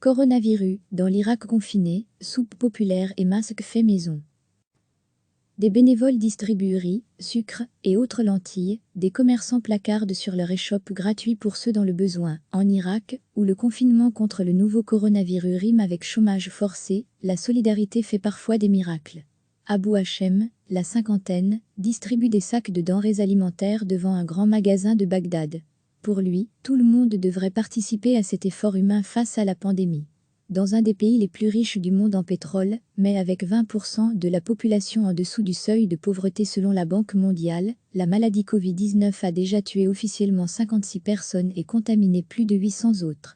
Coronavirus, dans l'Irak confiné, soupe populaire et masques faits maison. Des bénévoles distribuent riz, sucre et autres lentilles, des commerçants placardent sur leur échoppe gratuit pour ceux dans le besoin. En Irak, où le confinement contre le nouveau coronavirus rime avec chômage forcé, la solidarité fait parfois des miracles. Abou Hachem, la cinquantaine, distribue des sacs de denrées alimentaires devant un grand magasin de Bagdad. Pour lui, tout le monde devrait participer à cet effort humain face à la pandémie. Dans un des pays les plus riches du monde en pétrole, mais avec 20% de la population en dessous du seuil de pauvreté selon la Banque mondiale, la maladie Covid-19 a déjà tué officiellement 56 personnes et contaminé plus de 800 autres.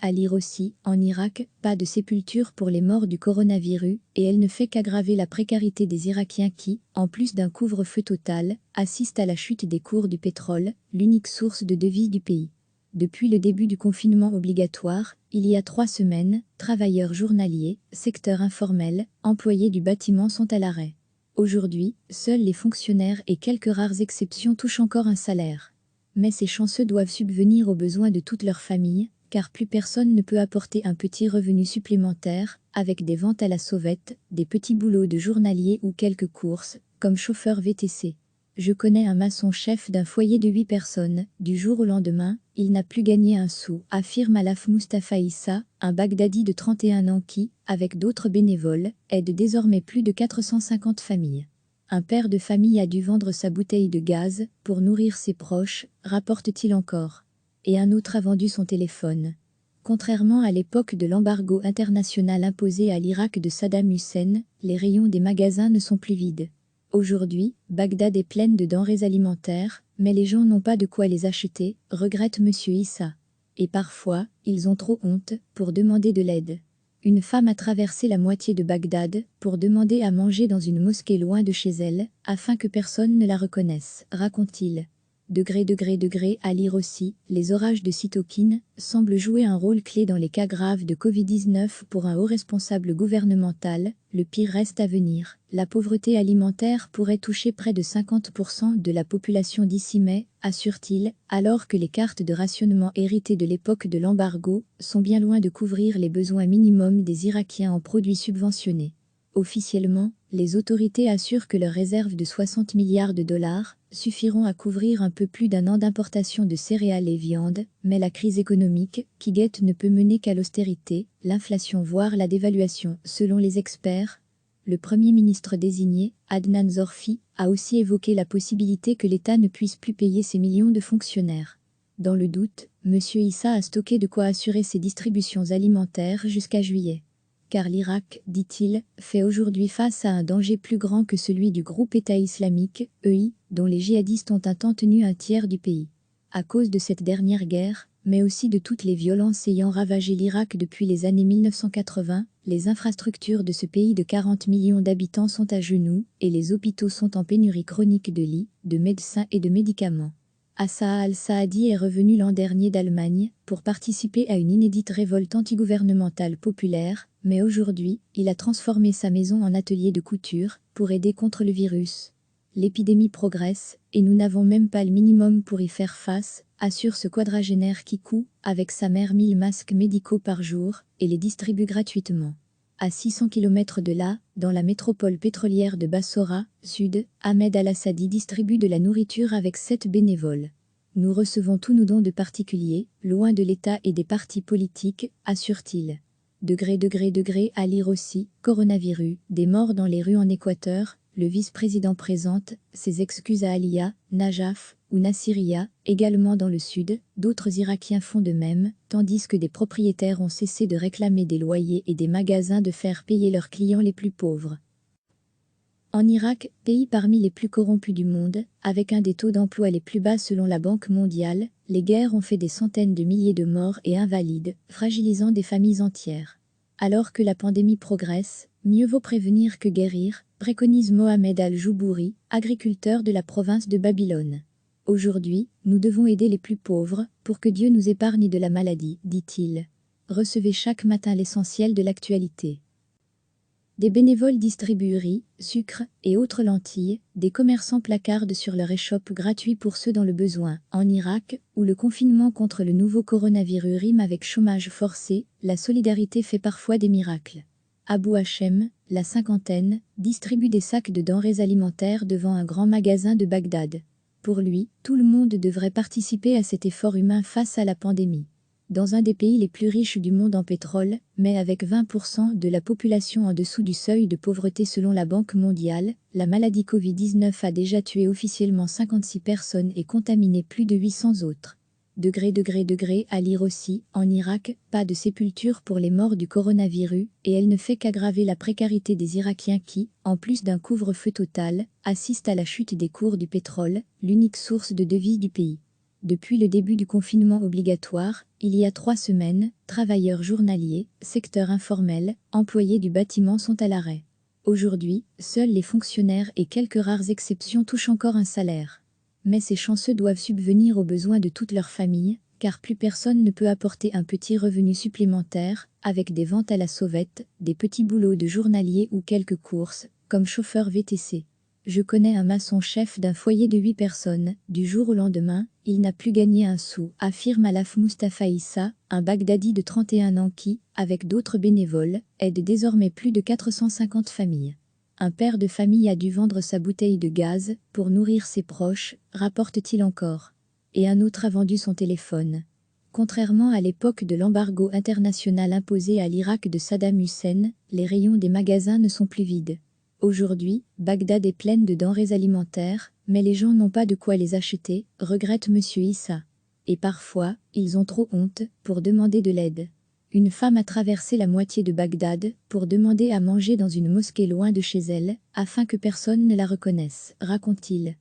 À lire aussi, en Irak, pas de sépulture pour les morts du coronavirus, et elle ne fait qu'aggraver la précarité des Irakiens qui, en plus d'un couvre-feu total, assistent à la chute des cours du pétrole, l'unique source de devises du pays. Depuis le début du confinement obligatoire, il y a 3 semaines, travailleurs journaliers, secteur informel, employés du bâtiment sont à l'arrêt. Aujourd'hui, seuls les fonctionnaires et quelques rares exceptions touchent encore un salaire. Mais ces chanceux doivent subvenir aux besoins de toute leur famille, car plus personne ne peut apporter un petit revenu supplémentaire, avec des ventes à la sauvette, des petits boulots de journalier ou quelques courses, comme chauffeur VTC. Je connais un maçon chef d'un foyer de 8 personnes, du jour au lendemain, il n'a plus gagné un sou, affirme Alaf Mustafa Issa, un Bagdadi de 31 ans qui, avec d'autres bénévoles, aide désormais plus de 450 familles. Un père de famille a dû vendre sa bouteille de gaz pour nourrir ses proches, rapporte-t-il encore. Et un autre a vendu son téléphone. Contrairement à l'époque de l'embargo international imposé à l'Irak de Saddam Hussein, les rayons des magasins ne sont plus vides. Aujourd'hui, Bagdad est pleine de denrées alimentaires, mais les gens n'ont pas de quoi les acheter, regrette M. Issa. Et parfois, ils ont trop honte pour demander de l'aide. Une femme a traversé la moitié de Bagdad pour demander à manger dans une mosquée loin de chez elle, afin que personne ne la reconnaisse, raconte-t-il. À lire aussi, les orages de cytokines semblent jouer un rôle clé dans les cas graves de Covid-19 pour un haut responsable gouvernemental, le pire reste à venir. La pauvreté alimentaire pourrait toucher près de 50% de la population d'ici mai, assure-t-il, alors que les cartes de rationnement héritées de l'époque de l'embargo sont bien loin de couvrir les besoins minimums des Irakiens en produits subventionnés. Officiellement, les autorités assurent que leurs réserves de 60 milliards de dollars suffiront à couvrir un peu plus d'un an d'importation de céréales et viandes, mais la crise économique qui guette ne peut mener qu'à l'austérité, l'inflation voire la dévaluation, selon les experts. Le Premier ministre désigné, Adnan Zorfi, a aussi évoqué la possibilité que l'État ne puisse plus payer ses millions de fonctionnaires. Dans le doute, M. Issa a stocké de quoi assurer ses distributions alimentaires jusqu'à juillet. Car l'Irak, dit-il, fait aujourd'hui face à un danger plus grand que celui du groupe État islamique, EI, dont les djihadistes ont un temps tenu un tiers du pays. À cause de cette dernière guerre, mais aussi de toutes les violences ayant ravagé l'Irak depuis les années 1980, les infrastructures de ce pays de 40 millions d'habitants sont à genoux, et les hôpitaux sont en pénurie chronique de lits, de médecins et de médicaments. Assa al-Saadi est revenu l'an dernier d'Allemagne pour participer à une inédite révolte antigouvernementale populaire, mais aujourd'hui, il a transformé sa maison en atelier de couture pour aider contre le virus. L'épidémie progresse, et nous n'avons même pas le minimum pour y faire face, assure ce quadragénaire qui coud, avec sa mère 1000 masques médicaux par jour, et les distribue gratuitement. À 600 km de là, dans la métropole pétrolière de Bassora, sud, Ahmed Al-Assadi distribue de la nourriture avec 7 bénévoles. Nous recevons tous nos dons de particuliers, loin de l'État et des partis politiques, assure-t-il. À lire aussi, coronavirus, des morts dans les rues en Équateur, le vice-président présente ses excuses à Aliya, Najaf ou Nassiriya, également dans le sud, d'autres Irakiens font de même, tandis que des propriétaires ont cessé de réclamer des loyers et des magasins de faire payer leurs clients les plus pauvres. En Irak, pays parmi les plus corrompus du monde, avec un des taux d'emploi les plus bas selon la Banque mondiale, les guerres ont fait des centaines de milliers de morts et invalides, fragilisant des familles entières. Alors que la pandémie progresse, mieux vaut prévenir que guérir, préconise Mohamed Al-Joubouri, agriculteur de la province de Babylone. Aujourd'hui, nous devons aider les plus pauvres, pour que Dieu nous épargne de la maladie, dit-il. Recevez chaque matin l'essentiel de l'actualité. Des bénévoles distribuent riz, sucre et autres lentilles, des commerçants placardent sur leur échoppe gratuit pour ceux dans le besoin. En Irak, où le confinement contre le nouveau coronavirus rime avec chômage forcé, la solidarité fait parfois des miracles. Abou Hachem, la cinquantaine, distribue des sacs de denrées alimentaires devant un grand magasin de Bagdad. Pour lui, tout le monde devrait participer à cet effort humain face à la pandémie. Dans un des pays les plus riches du monde en pétrole, mais avec 20% de la population en dessous du seuil de pauvreté selon la Banque mondiale, la maladie Covid-19 a déjà tué officiellement 56 personnes et contaminé plus de 800 autres. À lire aussi, en Irak, pas de sépulture pour les morts du coronavirus, et elle ne fait qu'aggraver la précarité des Irakiens qui, en plus d'un couvre-feu total, assistent à la chute des cours du pétrole, l'unique source de devises du pays. Depuis le début du confinement obligatoire, il y a 3 semaines, travailleurs journaliers, secteur informel, employés du bâtiment sont à l'arrêt. Aujourd'hui, seuls les fonctionnaires et quelques rares exceptions touchent encore un salaire. Mais ces chanceux doivent subvenir aux besoins de toute leur famille, car plus personne ne peut apporter un petit revenu supplémentaire, avec des ventes à la sauvette, des petits boulots de journalier ou quelques courses, comme chauffeur VTC. Je connais un maçon chef d'un foyer de 8 personnes, du jour au lendemain, il n'a plus gagné un sou, affirme Alaf Mustafa Issa, un Bagdadi de 31 ans qui, avec d'autres bénévoles, aide désormais plus de 450 familles. Un père de famille a dû vendre sa bouteille de gaz pour nourrir ses proches, rapporte-t-il encore. Et un autre a vendu son téléphone. Contrairement à l'époque de l'embargo international imposé à l'Irak de Saddam Hussein, les rayons des magasins ne sont plus vides. Aujourd'hui, Bagdad est pleine de denrées alimentaires, mais les gens n'ont pas de quoi les acheter, regrette M. Issa. Et parfois, ils ont trop honte pour demander de l'aide. Une femme a traversé la moitié de Bagdad pour demander à manger dans une mosquée loin de chez elle, afin que personne ne la reconnaisse, raconte-t-il.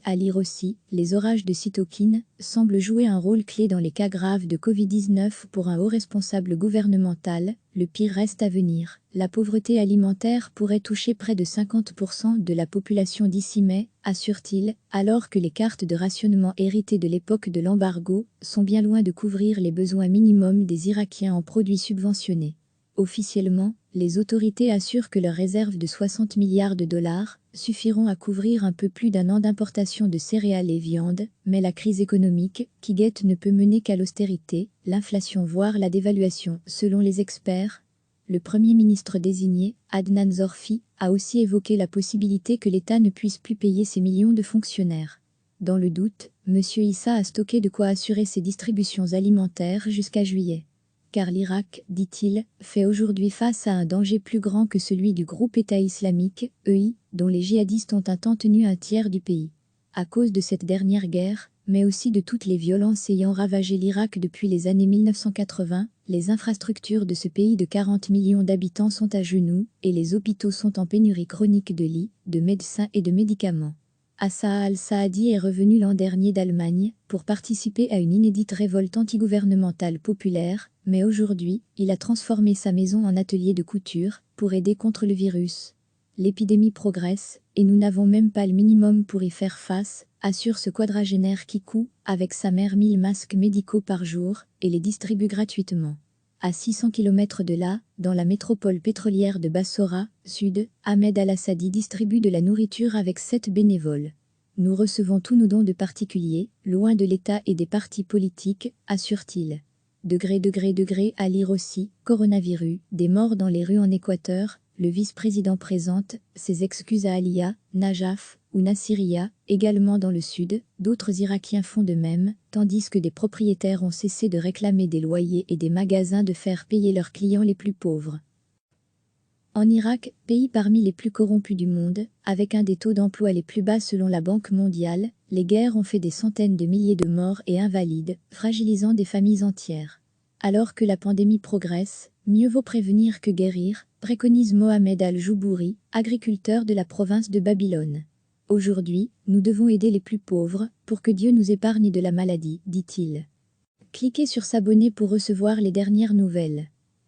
À lire aussi, les orages de cytokines semblent jouer un rôle clé dans les cas graves de Covid-19 pour un haut responsable gouvernemental, le pire reste à venir. La pauvreté alimentaire pourrait toucher près de 50% de la population d'ici mai, assure-t-il, alors que les cartes de rationnement héritées de l'époque de l'embargo sont bien loin de couvrir les besoins minimums des Irakiens en produits subventionnés. Officiellement, les autorités assurent que leurs réserves de 60 milliards de dollars suffiront à couvrir un peu plus d'un an d'importation de céréales et viande, mais la crise économique qui guette ne peut mener qu'à l'austérité, l'inflation voire la dévaluation, selon les experts. Le Premier ministre désigné, Adnan Zorfi, a aussi évoqué la possibilité que l'État ne puisse plus payer ses millions de fonctionnaires. Dans le doute, M. Issa a stocké de quoi assurer ses distributions alimentaires jusqu'à juillet. Car l'Irak, dit-il, fait aujourd'hui face à un danger plus grand que celui du groupe État islamique, EI, dont les djihadistes ont un temps tenu un tiers du pays. À cause de cette dernière guerre, mais aussi de toutes les violences ayant ravagé l'Irak depuis les années 1980, les infrastructures de ce pays de 40 millions d'habitants sont à genoux, et les hôpitaux sont en pénurie chronique de lits, de médecins et de médicaments. Assa al-Saadi est revenu l'an dernier d'Allemagne pour participer à une inédite révolte antigouvernementale populaire, mais aujourd'hui, il a transformé sa maison en atelier de couture pour aider contre le virus. L'épidémie progresse, et nous n'avons même pas le minimum pour y faire face, assure ce quadragénaire qui coud, avec sa mère 1000 masques médicaux par jour, et les distribue gratuitement. À 600 km de là, dans la métropole pétrolière de Bassora, sud, Ahmed Al-Assadi distribue de la nourriture avec 7 bénévoles. Nous recevons tous nos dons de particuliers, loin de l'État et des partis politiques, assure-t-il. À lire aussi, coronavirus, des morts dans les rues en Équateur, le vice-président présente ses excuses à Aliya, Najaf ou Nassiriya, également dans le sud, d'autres Irakiens font de même, tandis que des propriétaires ont cessé de réclamer des loyers et des magasins de faire payer leurs clients les plus pauvres. En Irak, pays parmi les plus corrompus du monde, avec un des taux d'emploi les plus bas selon la Banque mondiale, les guerres ont fait des centaines de milliers de morts et invalides, fragilisant des familles entières. Alors que la pandémie progresse, mieux vaut prévenir que guérir, préconise Mohamed Al-Joubouri, agriculteur de la province de Babylone. Aujourd'hui, nous devons aider les plus pauvres, pour que Dieu nous épargne de la maladie, dit-il. Cliquez sur s'abonner pour recevoir les dernières nouvelles.